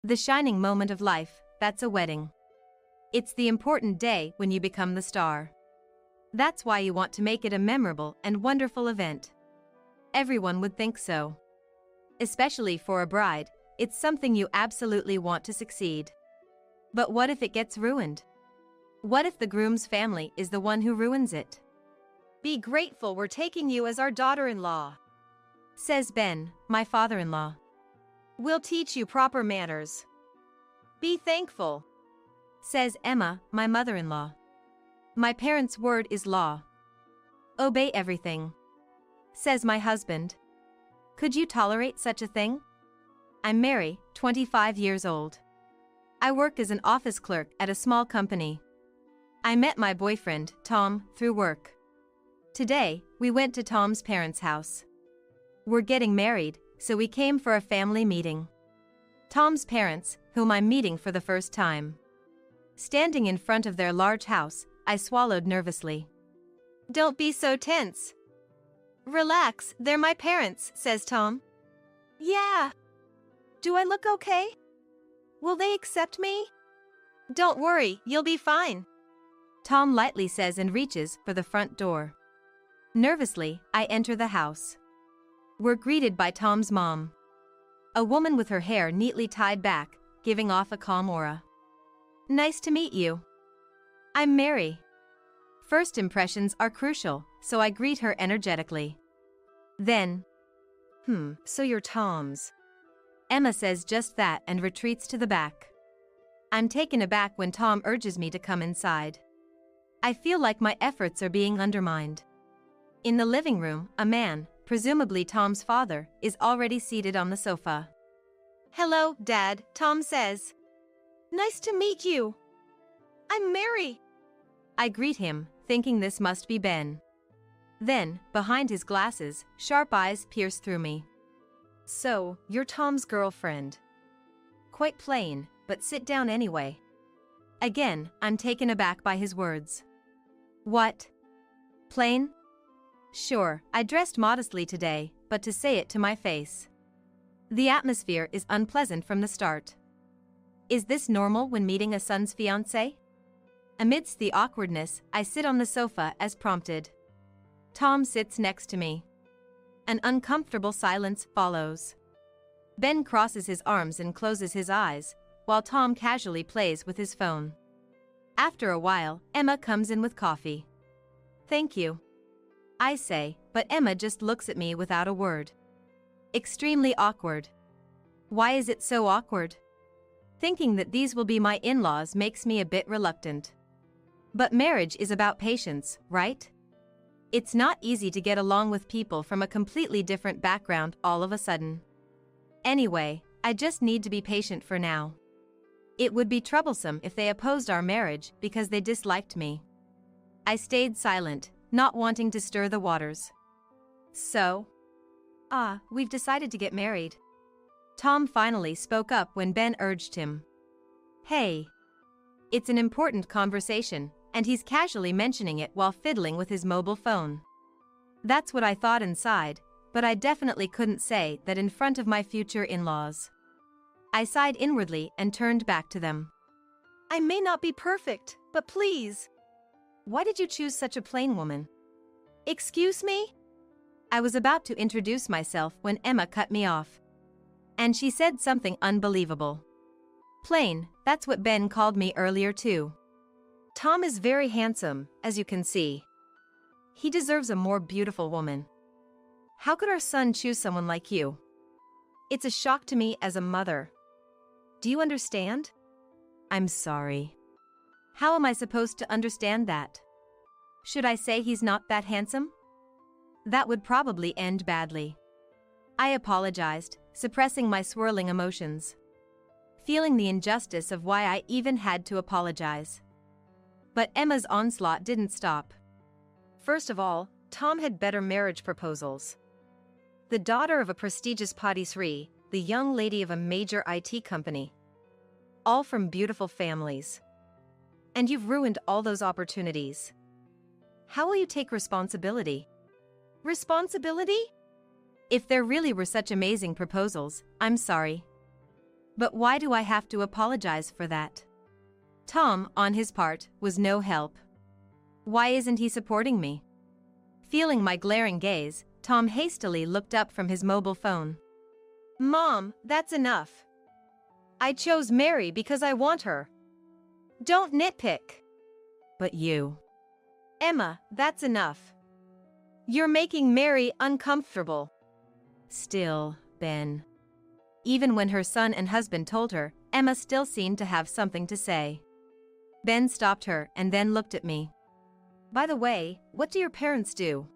The shining moment of life, that's a wedding. It's the important day when you become the star. That's why you want to make it a memorable and wonderful event. Everyone would think so. Especially for a bride, it's something you absolutely want to succeed. But what if it gets ruined? What if the groom's family is the one who ruins it? Be grateful we're taking you as our daughter-in-law, says Ben, my father-in-law. We'll teach you proper manners. Be thankful, says Emma, my mother-in-law. My parents' word is law. Obey everything, says my husband. Could you tolerate such a thing? I'm Mary, 25 years old. I work as an office clerk at a small company. I met my boyfriend, Tom, through work. Today, we went to Tom's parents' house. We're getting married, so we came for a family meeting. Tom's parents, whom I'm meeting for the first time. Standing in front of their large house, I swallowed nervously. Don't be so tense. Relax, they're my parents, says Tom. Yeah. Do I look okay? Will they accept me? Don't worry, you'll be fine, Tom lightly says and reaches for the front door. Nervously, I enter the house. We're greeted by Tom's mom. A woman with her hair neatly tied back, giving off a calm aura. Nice to meet you. I'm Mary. First impressions are crucial, so I greet her energetically. Then, so you're Tom's. Emma says just that and retreats to the back. I'm taken aback when Tom urges me to come inside. I feel like my efforts are being undermined. In the living room, a man, presumably Tom's father, is already seated on the sofa. Hello, Dad, Tom says. Nice to meet you. I'm Mary. I greet him, thinking this must be Ben. Then, behind his glasses, sharp eyes pierce through me. So, you're Tom's girlfriend. Quite plain, but sit down anyway. Again, I'm taken aback by his words. What? Plain? Sure, I dressed modestly today, but to say it to my face. The atmosphere is unpleasant from the start. Is this normal when meeting a son's fiancé? Amidst the awkwardness, I sit on the sofa as prompted. Tom sits next to me. An uncomfortable silence follows. Ben crosses his arms and closes his eyes, while Tom casually plays with his phone. After a while, Emma comes in with coffee. Thank you, I say, but Emma just looks at me without a word. Extremely awkward. Why is it so awkward? Thinking that these will be my in-laws makes me a bit reluctant. But marriage is about patience, right? It's not easy to get along with people from a completely different background all of a sudden. Anyway, I just need to be patient for now. It would be troublesome if they opposed our marriage because they disliked me. I stayed silent, not wanting to stir the waters. So? We've decided to get married. Tom finally spoke up when Ben urged him. Hey. It's an important conversation, and he's casually mentioning it while fiddling with his mobile phone. That's what I thought inside, but I definitely couldn't say that in front of my future in-laws. I sighed inwardly and turned back to them. I may not be perfect, but please. Why did you choose such a plain woman? Excuse me? I was about to introduce myself when Emma cut me off. And she said something unbelievable. Plain, that's what Ben called me earlier too. Tom is very handsome, as you can see. He deserves a more beautiful woman. How could our son choose someone like you? It's a shock to me as a mother. Do you understand? I'm sorry. How am I supposed to understand that? Should I say he's not that handsome? That would probably end badly. I apologized, suppressing my swirling emotions. Feeling the injustice of why I even had to apologize. But Emma's onslaught didn't stop. First of all, Tom had better marriage proposals. The daughter of a prestigious patisserie, the young lady of a major IT company. All from beautiful families. And you've ruined all those opportunities. How will you take responsibility? Responsibility? If there really were such amazing proposals, I'm sorry. But why do I have to apologize for that? Tom, on his part, was no help. Why isn't he supporting me? Feeling my glaring gaze, Tom hastily looked up from his mobile phone. Mom, that's enough. I chose Mary because I want her. Don't nitpick. But you. Emma, that's enough. You're making Mary uncomfortable. Still, Ben. Even when her son and husband told her, Emma still seemed to have something to say. Ben stopped her and then looked at me. By the way, what do your parents do?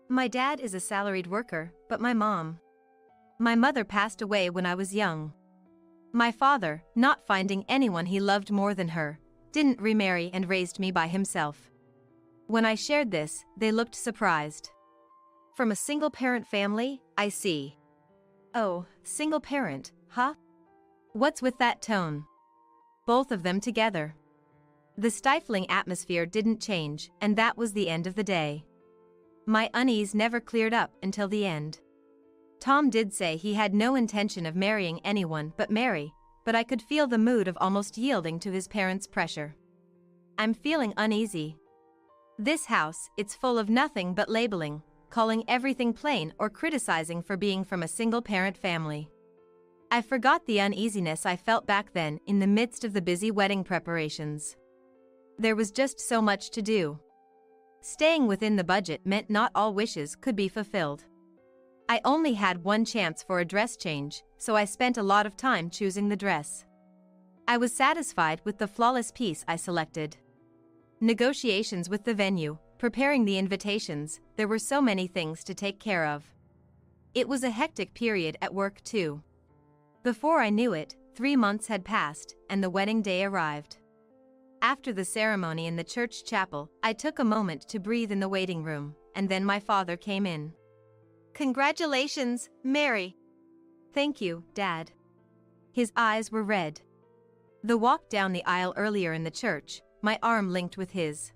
My dad is a salaried worker, but my mother passed away when I was young. My father, not finding anyone he loved more than her, didn't remarry and raised me by himself. When I shared this, they looked surprised. From a single-parent family, I see. Oh, single parent, huh? What's with that tone? Both of them together. The stifling atmosphere didn't change, and that was the end of the day. My unease never cleared up until the end. Tom did say he had no intention of marrying anyone but Mary, but I could feel the mood of almost yielding to his parents' pressure. I'm feeling uneasy. This house, it's full of nothing but labeling, calling everything plain or criticizing for being from a single-parent family. I forgot the uneasiness I felt back then in the midst of the busy wedding preparations. There was just so much to do. Staying within the budget meant not all wishes could be fulfilled. I only had one chance for a dress change, so I spent a lot of time choosing the dress. I was satisfied with the flawless piece I selected. Negotiations with the venue, preparing the invitations, there were so many things to take care of. It was a hectic period at work too. Before I knew it, 3 months had passed, and the wedding day arrived. After the ceremony in the church chapel, I took a moment to breathe in the waiting room, and then my father came in. Congratulations, Mary. Thank you, Dad. His eyes were red. The walk down the aisle earlier in the church, my arm linked with his.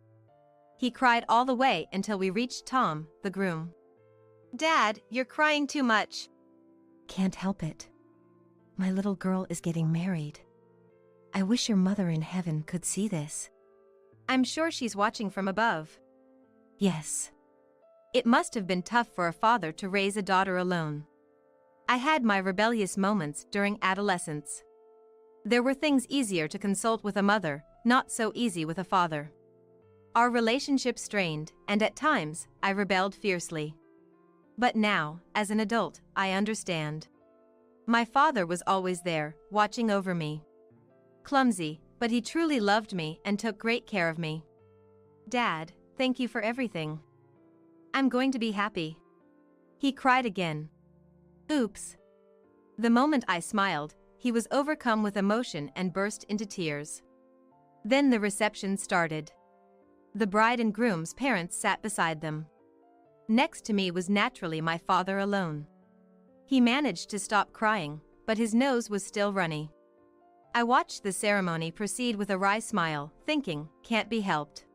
He cried all the way until we reached Tom, the groom. Dad, you're crying too much. Can't help it. My little girl is getting married. I wish your mother in heaven could see this. I'm sure she's watching from above. Yes. It must have been tough for a father to raise a daughter alone. I had my rebellious moments during adolescence. There were things easier to consult with a mother, not so easy with a father. Our relationship strained, and at times, I rebelled fiercely. But now, as an adult, I understand. My father was always there, watching over me. Clumsy, but he truly loved me and took great care of me. Dad, thank you for everything. I'm going to be happy. He cried again. Oops. The moment I smiled, he was overcome with emotion and burst into tears. Then the reception started. The bride and groom's parents sat beside them. Next to me was naturally my father alone. He managed to stop crying, but his nose was still runny. I watched the ceremony proceed with a wry smile, thinking, can't be helped.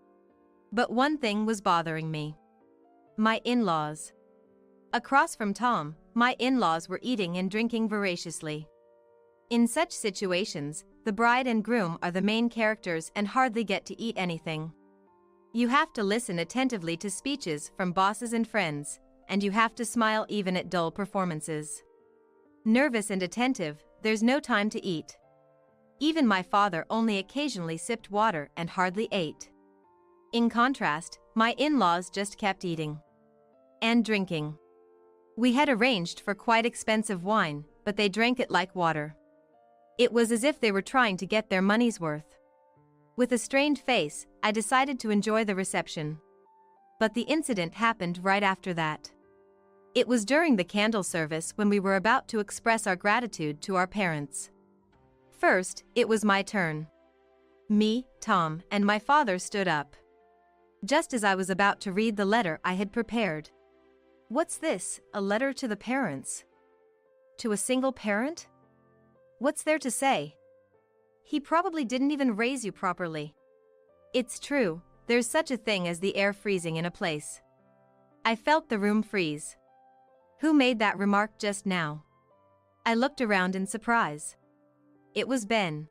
But one thing was bothering me. My in-laws. Across from Tom, my in-laws were eating and drinking voraciously. In such situations, the bride and groom are the main characters and hardly get to eat anything. You have to listen attentively to speeches from bosses and friends, and you have to smile even at dull performances. Nervous and attentive, there's no time to eat. Even my father only occasionally sipped water and hardly ate. In contrast, my in-laws just kept eating. And drinking. We had arranged for quite expensive wine, but they drank it like water. It was as if they were trying to get their money's worth. With a strained face, I decided to enjoy the reception. But the incident happened right after that. It was during the candle service when we were about to express our gratitude to our parents. First, it was my turn. Me, Tom, and my father stood up. Just as I was about to read the letter I had prepared. What's this, a letter to the parents? To a single parent? What's there to say? He probably didn't even raise you properly. It's true, there's such a thing as the air freezing in a place. I felt the room freeze. Who made that remark just now? I looked around in surprise. It was Ben.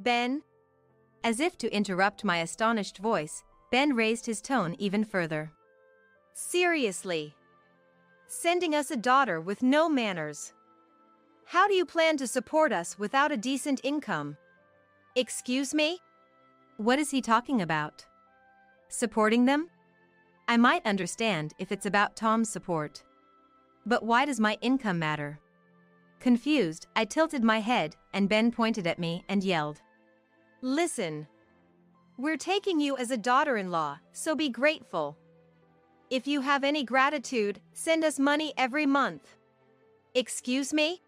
Ben? As if to interrupt my astonished voice, Ben raised his tone even further. Seriously? Sending us a daughter with no manners? How do you plan to support us without a decent income? Excuse me? What is he talking about? Supporting them? I might understand if it's about Tom's support. But why does my income matter? Confused, I tilted my head, and Ben pointed at me and yelled. Listen. We're taking you as a daughter-in-law, so be grateful. If you have any gratitude, send us money every month. Excuse me?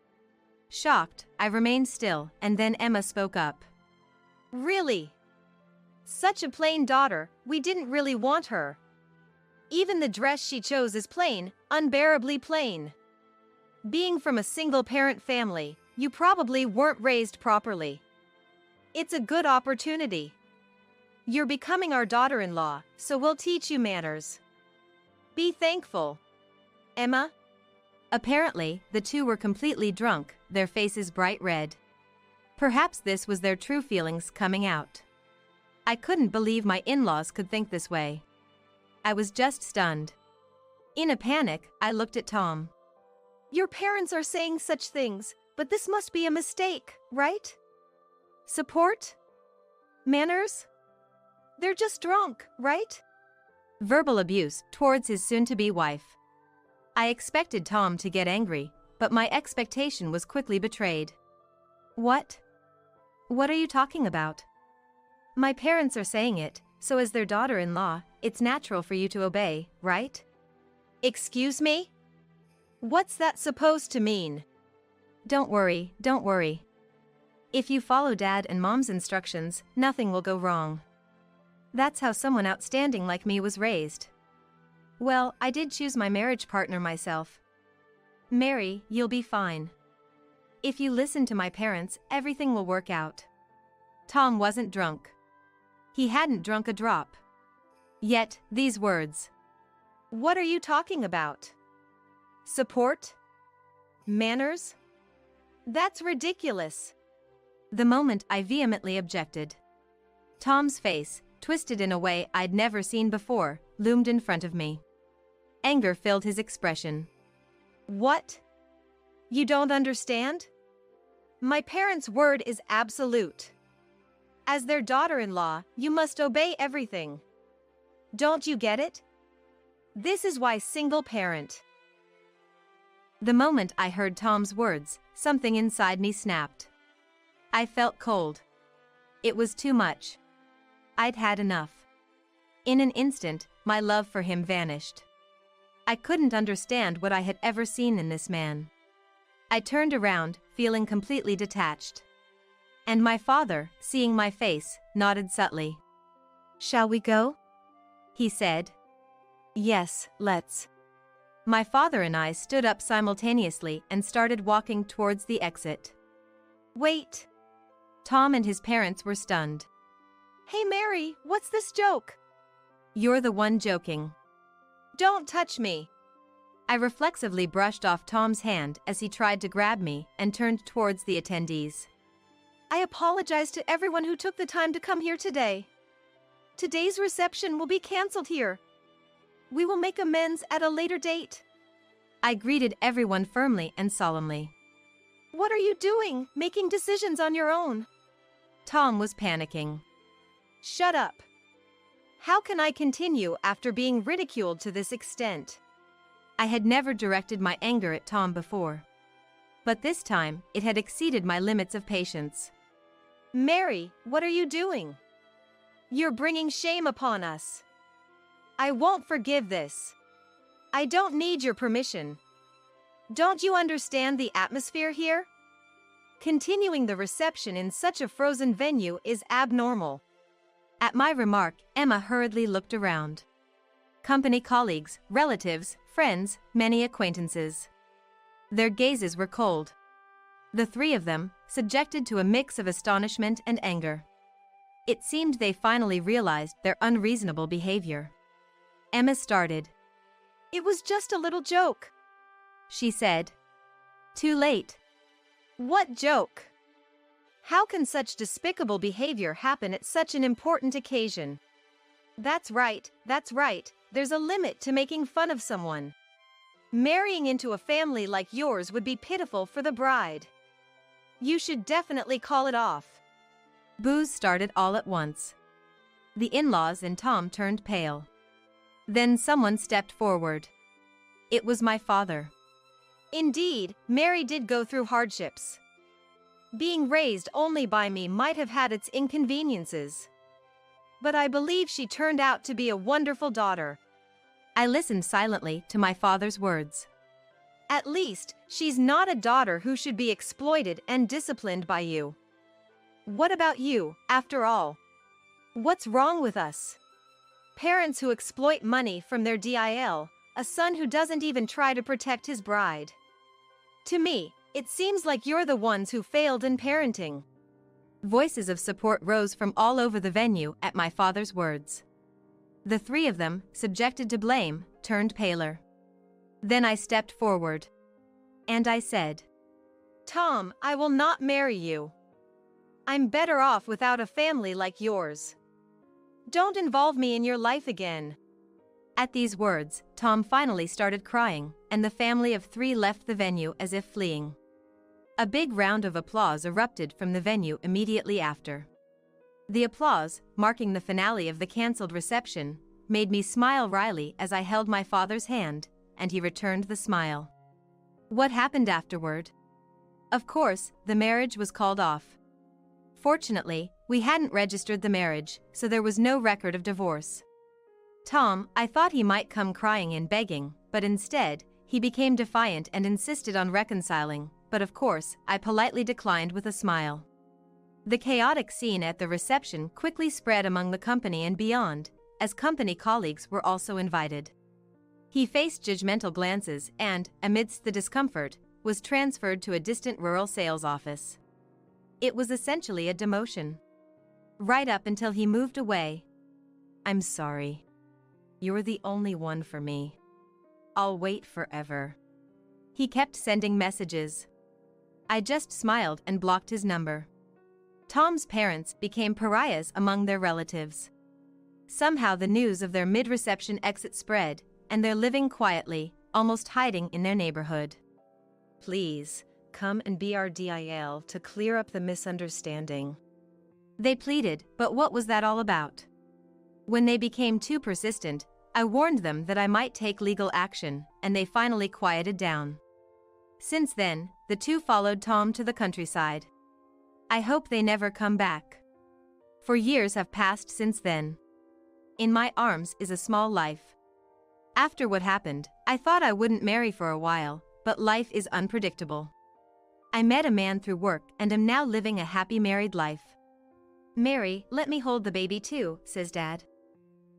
Shocked, I remained still, and then Emma spoke up. Really? Such a plain daughter, we didn't really want her. Even the dress she chose is plain, unbearably plain. Being from a single-parent family, you probably weren't raised properly. It's a good opportunity. You're becoming our daughter-in-law, so we'll teach you manners. Be thankful. Emma? Apparently, the two were completely drunk, their faces bright red. Perhaps this was their true feelings coming out. I couldn't believe my in-laws could think this way. I was just stunned. In a panic, I looked at Tom. Your parents are saying such things, but this must be a mistake, right? Support? Manners? They're just drunk, right? Verbal abuse towards his soon-to-be wife. I expected Tom to get angry, but my expectation was quickly betrayed. What? What are you talking about? My parents are saying it, so as their daughter-in-law, it's natural for you to obey, right? Excuse me? What's that supposed to mean? Don't worry, don't worry. If you follow Dad and Mom's instructions, nothing will go wrong. That's how someone outstanding like me was raised. Well, I did choose my marriage partner myself. Mary, you'll be fine. If you listen to my parents, everything will work out. Tom wasn't drunk. He hadn't drunk a drop. Yet, these words. What are you talking about? Support? Manners? That's ridiculous. The moment I vehemently objected. Tom's face, twisted in a way I'd never seen before, loomed in front of me. Anger filled his expression. What? You don't understand? My parents' word is absolute. As their daughter-in-law, you must obey everything. Don't you get it? This is why single parent. The moment I heard Tom's words, something inside me snapped. I felt cold. It was too much. I'd had enough. In an instant, my love for him vanished. I couldn't understand what I had ever seen in this man. I turned around, feeling completely detached. And my father, seeing my face, nodded subtly. Shall we go? He said. Yes, let's. My father and I stood up simultaneously and started walking towards the exit. Wait. Tom and his parents were stunned. Hey Mary, what's this joke? You're the one joking. Don't touch me. I reflexively brushed off Tom's hand as he tried to grab me and turned towards the attendees. I apologize to everyone who took the time to come here today. Today's reception will be canceled here. We will make amends at a later date. I greeted everyone firmly and solemnly. What are you doing, making decisions on your own? Tom was panicking. Shut up. How can I continue after being ridiculed to this extent? I had never directed my anger at Tom before. But this time, it had exceeded my limits of patience. Mary, what are you doing? You're bringing shame upon us. I won't forgive this. I don't need your permission. Don't you understand the atmosphere here? Continuing the reception in such a frozen venue is abnormal. At my remark, Emma hurriedly looked around. Company colleagues, relatives, friends, many acquaintances. Their gazes were cold. The three of them, subjected to a mix of astonishment and anger. It seemed they finally realized their unreasonable behavior. Emma started. It was just a little joke, she said. Too late. What joke? How can such despicable behavior happen at such an important occasion? That's right, there's a limit to making fun of someone. Marrying into a family like yours would be pitiful for the bride. You should definitely call it off. Boos started all at once. The in-laws and Tom turned pale. Then someone stepped forward. It was my father. Indeed, Mary did go through hardships. Being raised only by me might have had its inconveniences. But I believe she turned out to be a wonderful daughter. I listened silently to my father's words. At least, she's not a daughter who should be exploited and disciplined by you. What about you, after all? What's wrong with us? Parents who exploit money from their DIL, a son who doesn't even try to protect his bride. To me, it seems like you're the ones who failed in parenting. Voices of support rose from all over the venue at my father's words. The three of them, subjected to blame, turned paler. Then I stepped forward. And I said, Tom, I will not marry you. I'm better off without a family like yours. Don't involve me in your life again. At these words, Tom finally started crying, and the family of three left the venue as if fleeing. A big round of applause erupted from the venue immediately after. The applause, marking the finale of the cancelled reception, made me smile wryly as I held my father's hand, and he returned the smile. What happened afterward? Of course, the marriage was called off. Fortunately, we hadn't registered the marriage, so there was no record of divorce. Tom, I thought he might come crying and begging, but instead, he became defiant and insisted on reconciling, but of course, I politely declined with a smile. The chaotic scene at the reception quickly spread among the company and beyond, as company colleagues were also invited. He faced judgmental glances and, amidst the discomfort, was transferred to a distant rural sales office. It was essentially a demotion. Right up until he moved away. I'm sorry. You're the only one for me. I'll wait forever. He kept sending messages. I just smiled and blocked his number. Tom's parents became pariahs among their relatives. Somehow the news of their mid-reception exit spread, and they're living quietly, almost hiding in their neighborhood. Please, come and be our DIL to clear up the misunderstanding. They pleaded, but what was that all about? When they became too persistent, I warned them that I might take legal action, and they finally quieted down. Since then, the two followed Tom to the countryside. I hope they never come back. For years have passed since then. In my arms is a small life. After what happened, I thought I wouldn't marry for a while, but life is unpredictable. I met a man through work and am now living a happy married life. Mary, let me hold the baby too, says Dad.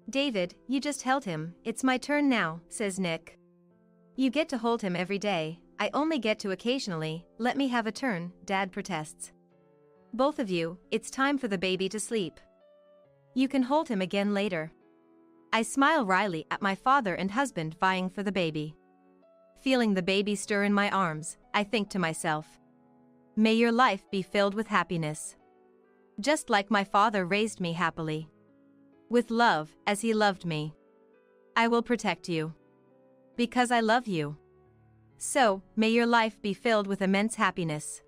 David, you just held him, it's my turn now, says Nick. You get to hold him every day, I only get to occasionally, let me have a turn, Dad protests. Both of you, it's time for the baby to sleep. You can hold him again later. I smile wryly at my father and husband vying for the baby. Feeling the baby stir in my arms, I think to myself, may your life be filled with happiness. Just like my father raised me happily. With love, as he loved me. I will protect you. Because I love you. So, may your life be filled with immense happiness.